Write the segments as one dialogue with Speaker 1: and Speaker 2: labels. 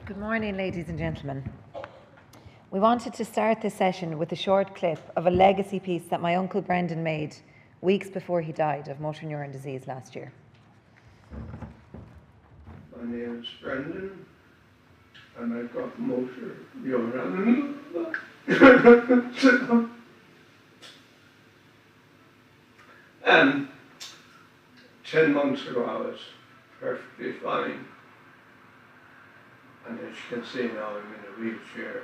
Speaker 1: Good morning, ladies and gentlemen. We wanted to start this session with a short clip of a legacy piece that my uncle Brendan made weeks before he died of motor neurone disease last year.
Speaker 2: My name is Brendan, and I've got motor neurone. And 10 months ago I was perfectly fine. And as you can see now, I'm in a wheelchair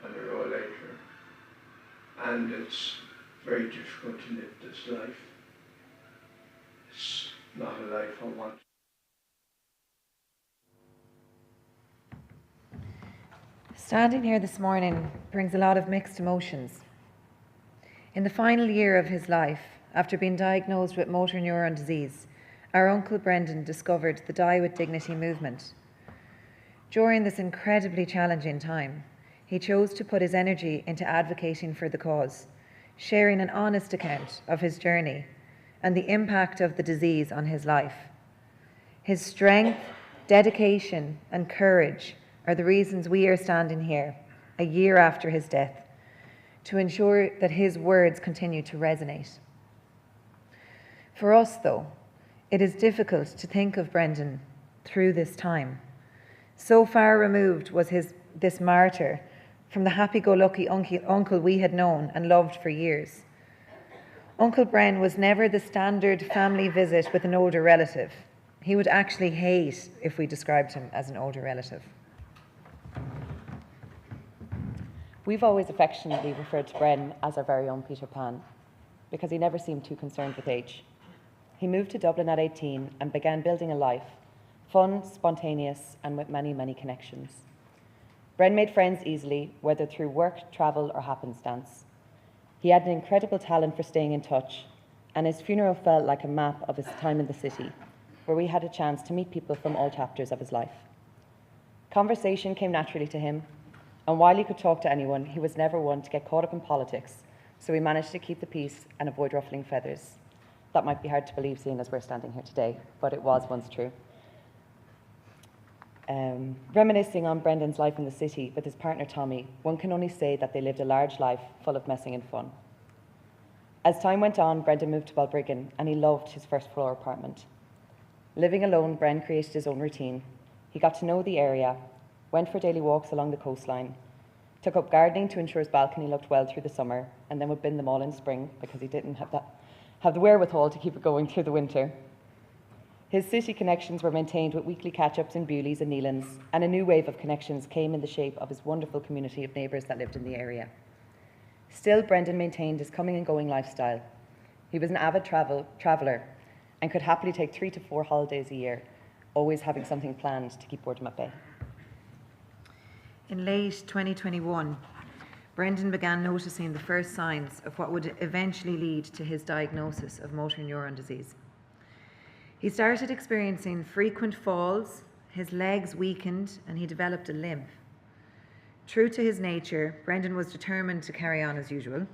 Speaker 2: and a rollator. And it's very difficult to live this life. It's not a life I want.
Speaker 1: Standing here this morning brings a lot of mixed emotions. In the final year of his life, after being diagnosed with motor neurone disease, our uncle Brendan discovered the Die with Dignity movement. During this incredibly challenging time, he chose to put his energy into advocating for the cause, sharing an honest account of his journey and the impact of the disease on his life. His strength, dedication, and courage are the reasons we are standing here a year after his death, to ensure that his words continue to resonate. For us, though, it is difficult to think of Brendan through this time. So far removed was this martyr from the happy-go-lucky uncle we had known and loved for years. Uncle Bren was never the standard family visit with an older relative. He would actually hate if we described him as an older relative.
Speaker 3: We've always affectionately referred to Bren as our very own Peter Pan, because he never seemed too concerned with age. He moved to Dublin at 18 and began building a life, fun, spontaneous, and with many, many connections. Bren made friends easily, whether through work, travel, or happenstance. He had an incredible talent for staying in touch, and his funeral felt like a map of his time in the city, where we had a chance to meet people from all chapters of his life. Conversation came naturally to him, and while he could talk to anyone, he was never one to get caught up in politics, so we managed to keep the peace and avoid ruffling feathers. That might be hard to believe, seeing as we're standing here today, but it was once true. Reminiscing on Brendan's life in the city with his partner Tommy, one can only say that they lived a large life full of messing and fun. As time went on, Brendan moved to Balbriggan, and he loved his first floor apartment. Living alone, Bren created his own routine. He got to know the area, went for daily walks along the coastline, took up gardening to ensure his balcony looked well through the summer, and then would bin them all in spring because he didn't have the wherewithal to keep it going through the winter. His city connections were maintained with weekly catch-ups in Bewleys and Neelands, and a new wave of connections came in the shape of his wonderful community of neighbours that lived in the area. Still, Brendan maintained his coming and going lifestyle. He was an avid traveller and could happily take 3 to 4 holidays a year, always having something planned to keep boredom at bay.
Speaker 1: In late 2021, Brendan began noticing the first signs of what would eventually lead to his diagnosis of motor neurone disease. He started experiencing frequent falls, his legs weakened, and he developed a limp. True to his nature, Brendan was determined to carry on as usual.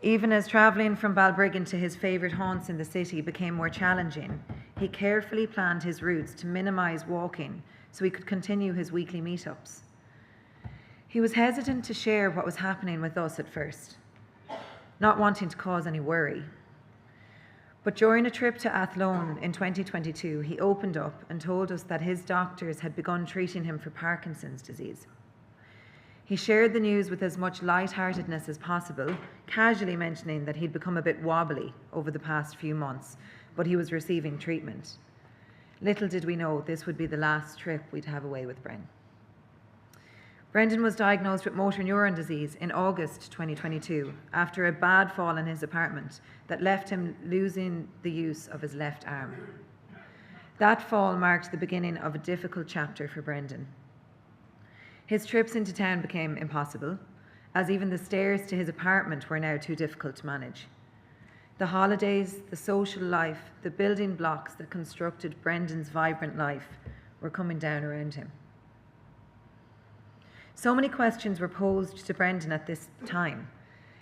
Speaker 1: Even as travelling from Balbriggan to his favourite haunts in the city became more challenging, he carefully planned his routes to minimise walking so he could continue his weekly meetups. He was hesitant to share what was happening with us at first, not wanting to cause any worry. But during a trip to Athlone in 2022, he opened up and told us that his doctors had begun treating him for Parkinson's disease. He shared the news with as much lightheartedness as possible, casually mentioning that he'd become a bit wobbly over the past few months, but he was receiving treatment. Little did we know this would be the last trip we'd have away with Bren. Brendan was diagnosed with motor neurone disease in August 2022 after a bad fall in his apartment that left him losing the use of his left arm. That fall marked the beginning of a difficult chapter for Brendan. His trips into town became impossible, as even the stairs to his apartment were now too difficult to manage. The holidays, the social life, the building blocks that constructed Brendan's vibrant life were coming down around him. So many questions were posed to Brendan at this time.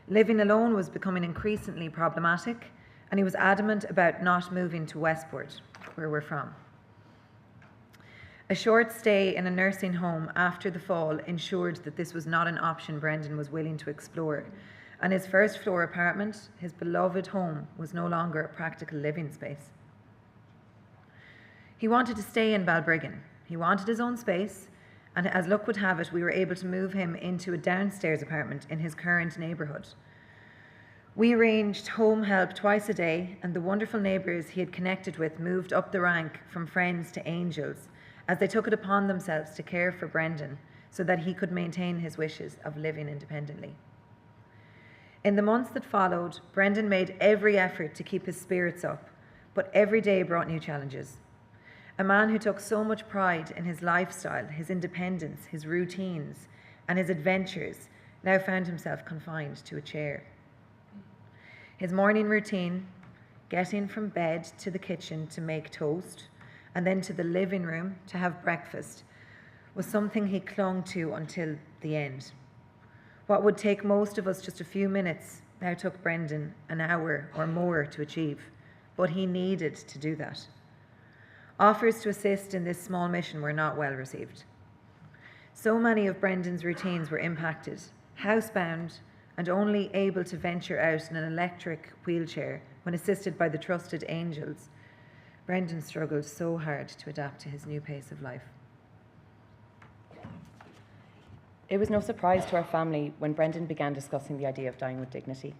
Speaker 1: Living alone was becoming increasingly problematic, and he was adamant about not moving to Westport, where we're from. A short stay in a nursing home after the fall ensured that this was not an option Brendan was willing to explore, and his first floor apartment, his beloved home, was no longer a practical living space. He wanted to stay in Balbriggan. He wanted his own space, and as luck would have it, we were able to move him into a downstairs apartment in his current neighbourhood. We arranged home help twice a day, and the wonderful neighbours he had connected with moved up the rank from friends to angels as they took it upon themselves to care for Brendan so that he could maintain his wishes of living independently. In the months that followed, Brendan made every effort to keep his spirits up, but every day brought new challenges. A man who took so much pride in his lifestyle, his independence, his routines, and his adventures now found himself confined to a chair. His morning routine, getting from bed to the kitchen to make toast, and then to the living room to have breakfast, was something he clung to until the end. What would take most of us just a few minutes now took Brendan an hour or more to achieve, but he needed to do that. Offers to assist in this small mission were not well received. So many of Brendan's routines were impacted, housebound, and only able to venture out in an electric wheelchair when assisted by the trusted angels. Brendan struggled so hard to adapt to his new pace of life.
Speaker 3: It was no surprise to our family when Brendan began discussing the idea of dying with dignity.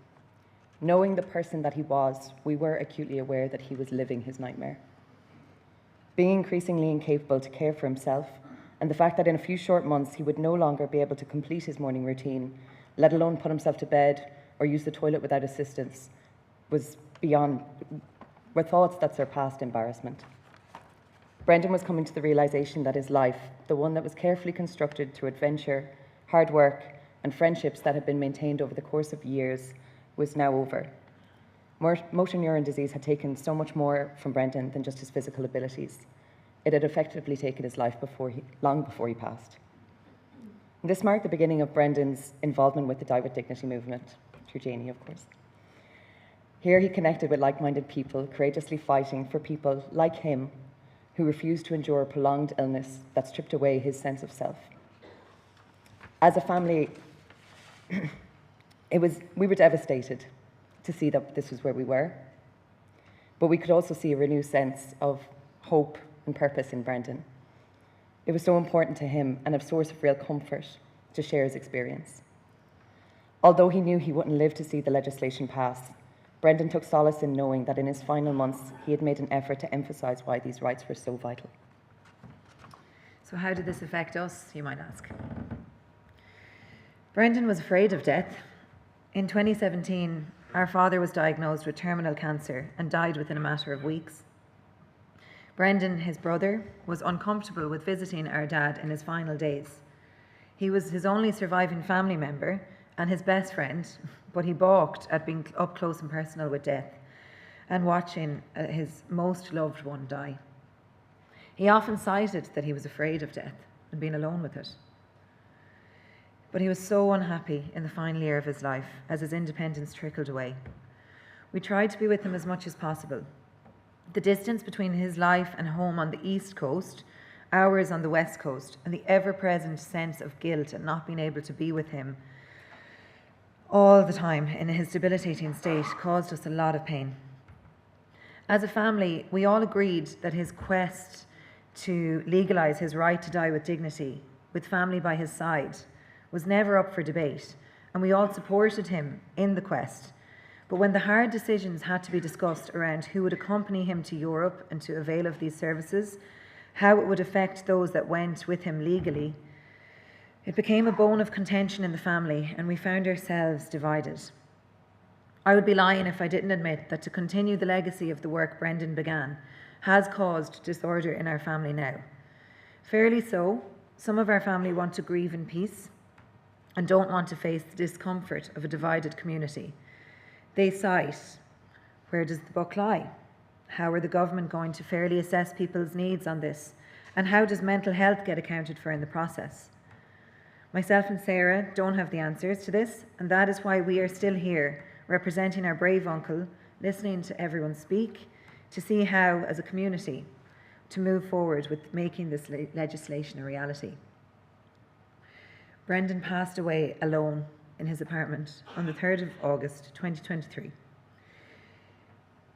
Speaker 3: Knowing the person that he was, we were acutely aware that he was living his nightmare. Being increasingly incapable to care for himself, and the fact that in a few short months he would no longer be able to complete his morning routine, let alone put himself to bed or use the toilet without assistance, were thoughts that surpassed embarrassment. Brendan was coming to the realization that his life, the one that was carefully constructed through adventure, hard work, and friendships that had been maintained over the course of years, was now over. Motor Neurone Disease had taken so much more from Brendan than just his physical abilities. It had effectively taken his life long before he passed. This marked the beginning of Brendan's involvement with the Die with Dignity movement, through Janie, of course. Here he connected with like-minded people, courageously fighting for people like him who refused to endure a prolonged illness that stripped away his sense of self. As a family, we were devastated to see that this was where we were, but we could also see a renewed sense of hope and purpose in Brendan. It was so important to him and a source of real comfort to share his experience. Although he knew he wouldn't live to see the legislation pass, Brendan took solace in knowing that in his final months he had made an effort to emphasise why these rights were so vital.
Speaker 1: So how did this affect us, you might ask? Brendan was afraid of death. In 2017, our father was diagnosed with terminal cancer and died within a matter of weeks. Brendan, his brother, was uncomfortable with visiting our dad in his final days. He was his only surviving family member and his best friend, but he balked at being up close and personal with death and watching his most loved one die. He often cited that he was afraid of death and being alone with it. But he was so unhappy in the final year of his life as his independence trickled away. We tried to be with him as much as possible. The distance between his life and home on the East Coast, ours on the West Coast, and the ever-present sense of guilt at not being able to be with him all the time in his debilitating state caused us a lot of pain. As a family, we all agreed that his quest to legalise his right to die with dignity, with family by his side, was never up for debate, and we all supported him in the quest. But when the hard decisions had to be discussed around who would accompany him to Europe and to avail of these services, how it would affect those that went with him legally, it became a bone of contention in the family, and we found ourselves divided. I would be lying if I didn't admit that to continue the legacy of the work Brendan began has caused disorder in our family now. Fairly so, some of our family want to grieve in peace and don't want to face the discomfort of a divided community. They cite, where does the buck lie? How are the government going to fairly assess people's needs on this? And how does mental health get accounted for in the process? Myself and Sarah don't have the answers to this, and that is why we are still here, representing our brave uncle, listening to everyone speak, to see how, as a community, to move forward with making this legislation a reality. Brendan passed away alone in his apartment on the 3rd of August 2023.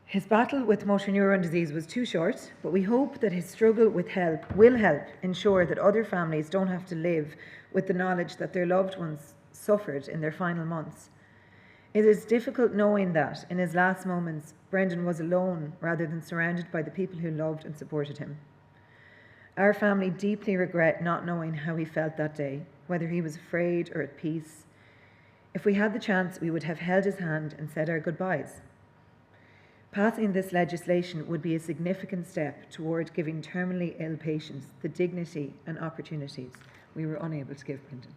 Speaker 1: His battle with motor neurone disease was too short, but we hope that his struggle with help will help ensure that other families don't have to live with the knowledge that their loved ones suffered in their final months. It is difficult knowing that, in his last moments, Brendan was alone rather than surrounded by the people who loved and supported him. Our family deeply regret not knowing how he felt that day, whether he was afraid or at peace. If we had the chance, we would have held his hand and said our goodbyes. Passing this legislation would be a significant step toward giving terminally ill patients the dignity and opportunities we were unable to give Brendan.